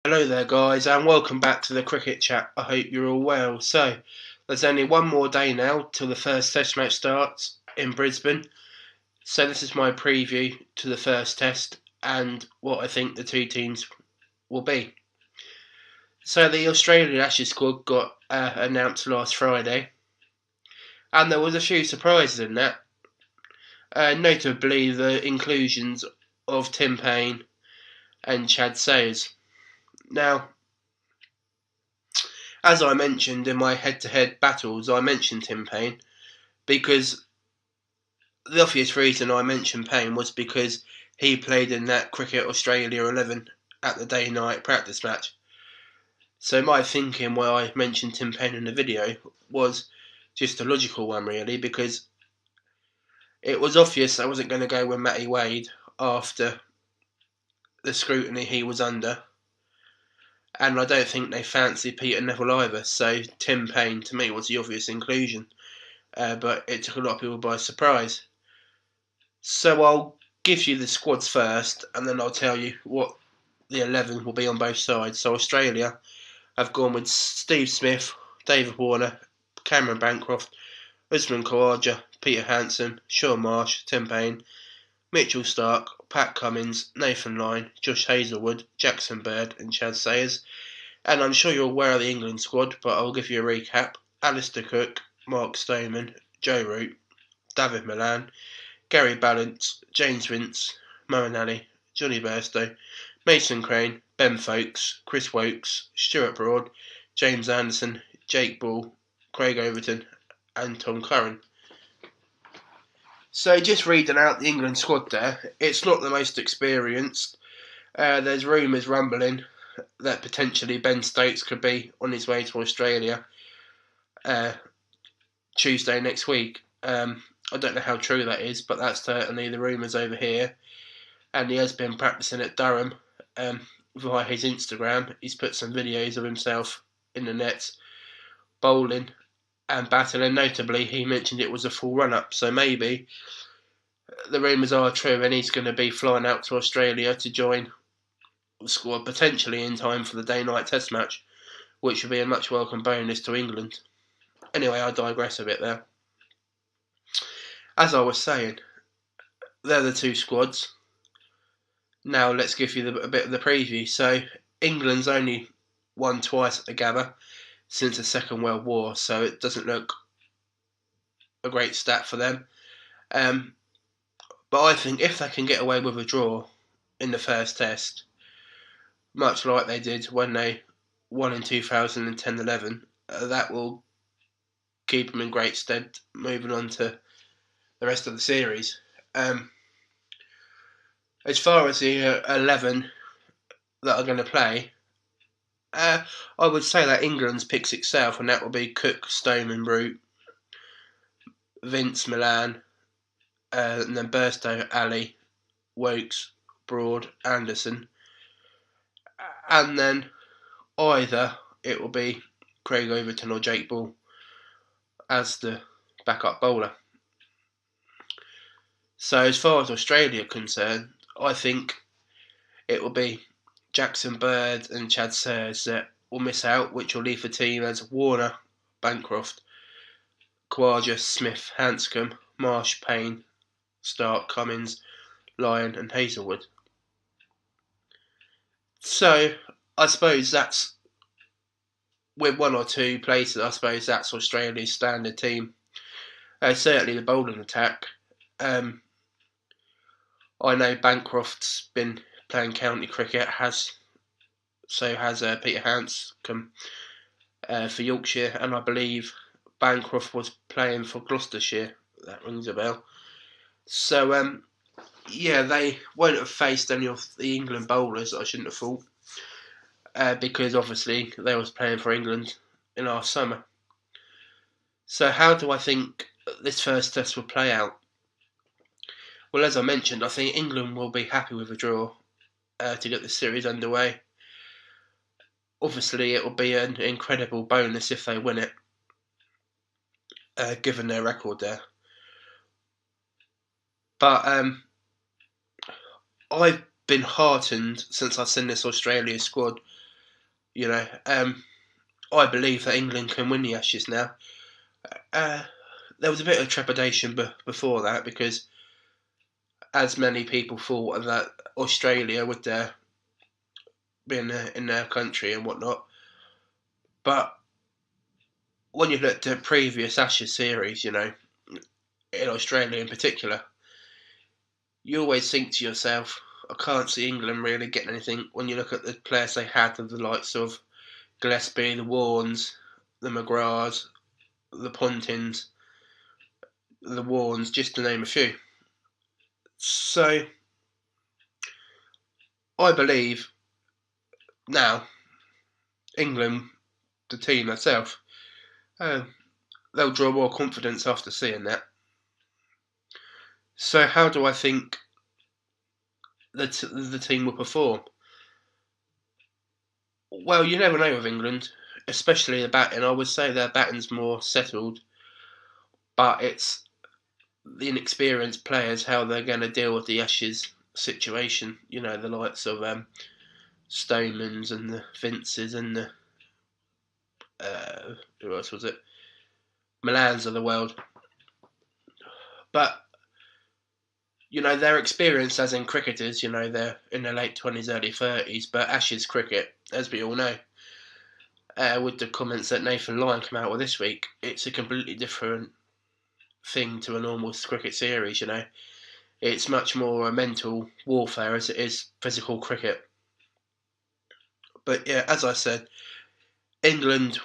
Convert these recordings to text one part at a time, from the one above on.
Hello there guys and welcome back to the Cricket Chat. I hope you're all well. So, there's only one more day now till the first test match starts in Brisbane. So this is my preview to the first test and what I think the two teams will be. So the Australian Ashes squad got announced last Friday and there was a few surprises in that. Notably the inclusions of Tim Paine and Chad Sayers. Now, as I mentioned in my head-to-head battles, I mentioned Tim Paine because the obvious reason I mentioned Paine was because he played in that Cricket Australia 11 at the day-night practice match. So my thinking why I mentioned Tim Paine in the video was just a logical one really, because it was obvious I wasn't going to go with Matty Wade after the scrutiny he was under, and I don't think they fancied Peter Neville either, so Tim Paine to me was the obvious inclusion, but it took a lot of people by surprise. So I'll give you the squads first, and then I'll tell you what the 11 will be on both sides. So Australia have gone with Steve Smith, David Warner, Cameron Bancroft, Usman Khawaja, Peter Hanson, Shaun Marsh, Tim Paine, Mitchell Starc, Pat Cummins, Nathan Lyon, Josh Hazlewood, Jackson Bird and Chad Sayers. And I'm sure you're aware of the England squad, but I'll give you a recap. Alistair Cook, Mark Stoneman, Joe Root, David Milan, Gary Ballance, James Vince, Moeen Ali, Johnny Bairstow, Mason Crane, Ben Folkes, Chris Wokes, Stuart Broad, James Anderson, Jake Ball, Craig Overton and Tom Curran. So just reading out the England squad there, it's not the most experienced. There's rumours rumbling that potentially Ben Stokes could be on his way to Australia Tuesday next week. I don't know how true that is, but that's certainly the rumours over here. And he has been practicing at Durham via his Instagram. He's put some videos of himself in the nets bowling and battling. Notably, he mentioned it was a full run-up, so maybe the rumours are true and he's going to be flying out to Australia to join the squad potentially in time for the day-night test match, which would be a much welcome bonus to England. Anyway, I digress a bit there. As I was saying, they're the two squads. Now let's give you a bit of the preview. So England's only won twice at the Gabba since the Second World War, so it doesn't look a great stat for them. But I think if they can get away with a draw in the first test, much like they did when they won in 2010-11, that will keep them in great stead moving on to the rest of the series. As far as the 11 that are going to play, I would say that England's picks itself, and that will be Cook, Stoneman, Root, Vince, Milan, and then Bairstow, Ali, Wokes, Broad, Anderson, and then either it will be Craig Overton or Jake Ball as the backup bowler. So as far as Australia are concerned, I think it will be Jackson Bird and Chad Sayers that will miss out, which will leave the team as Warner, Bancroft, Khawaja, Smith, Hanscom, Marsh, Paine, Starc, Cummins, Lyon and Hazlewood. So I suppose that's, with one or two places, I suppose that's Australia's standard team. Certainly the bowling attack. I know Bancroft's been playing county cricket, so has Peter Hanscom for Yorkshire, and I believe Bancroft was playing for Gloucestershire. That rings a bell. So yeah, they won't have faced any of the England bowlers, I shouldn't have thought, because obviously they was playing for England in our summer. So how do I think this first test will play out? Well, as I mentioned, I think England will be happy with a draw to get the series underway. Obviously, it will be an incredible bonus if they win it, given their record there. But I've been heartened since I've seen this Australia squad You know, I believe that England can win the Ashes now. There was a bit of trepidation before that because, as many people thought that Australia would be in their country and whatnot, but when you looked at previous Ashes series, you know, in Australia in particular, you always think to yourself, I can't see England really getting anything when you look at the players they had of the likes of Gillespie, the Warnes, the McGraths, the Pontins, the Warnes, just to name a few. So I believe now England, the team itself, uh, they'll draw more confidence after seeing that. So how do I think the team will perform? Well, you never know with England, especially the batting. I would say their batting's more settled, but it's the inexperienced players how they're going to deal with the Ashes situation. You know, the likes of Stomans and the Vinces and the who else was it? Milans of the world. But you know, they're experienced as in cricketers. You know, they're in their late 20s, early 30s. But Ashes cricket, as we all know, with the comments that Nathan Lyon came out with this week, it's a completely different thing to a normal cricket series. You know, it's much more a mental warfare as it is physical cricket. But yeah, as I said, England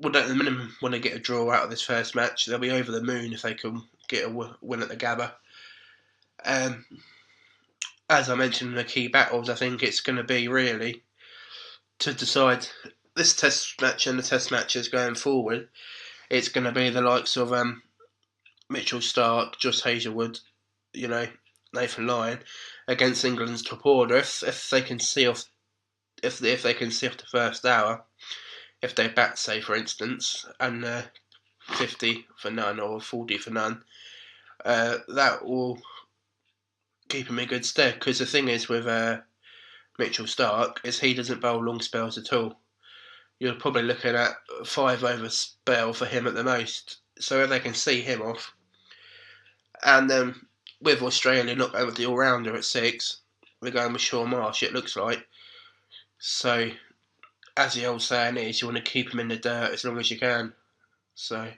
would at the minimum want to get a draw out of this first match. They'll be over the moon if they can get a win at the Gabba. Um, as I mentioned in the key battles, I think it's going to be really to decide this test match and the test matches going forward. It's going to be the likes of Mitchell Starc, Josh Hazlewood, you know, Nathan Lyon against England's top order. If they can see off, if they can see off the first hour, if they bat, say for instance, and 50 for none or 40 for none, that will keep him in good stead. Because the thing is with Mitchell Starc is he doesn't bowl long spells at all. You're probably looking at 5 over spell for him at the most. So if they can see him off, and then with Australia not going with the all-rounder at 6, we're going with Shaun Marsh, it looks like. So, as the old saying is, you want to keep him in the dirt as long as you can. So,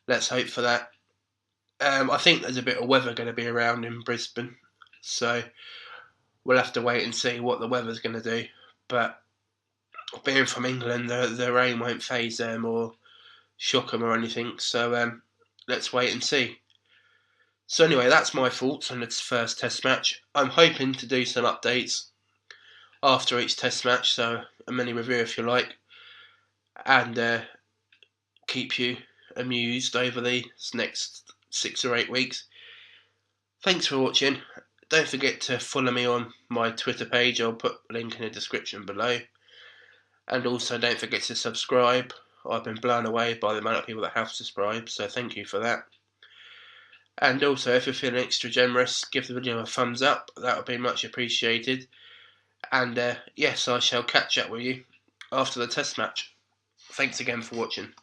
let's hope for that. I think there's a bit of weather going to be around in Brisbane. So, we'll have to wait and see what the weather's going to do. But being from England, the rain won't faze them or shock them or anything. So, let's wait and see. So anyway, that's my thoughts on this first test match. I'm hoping to do some updates after each test match, so a mini review if you like, and keep you amused over the next 6 or 8 weeks. Thanks for watching. Don't forget to follow me on my Twitter page. I'll put a link in the description below. And also don't forget to subscribe. I've been blown away by the amount of people that have subscribed, so thank you for that. And also, if you're feeling extra generous, give the video a thumbs up. That would be much appreciated. And yes, I shall catch up with you after the test match. Thanks again for watching.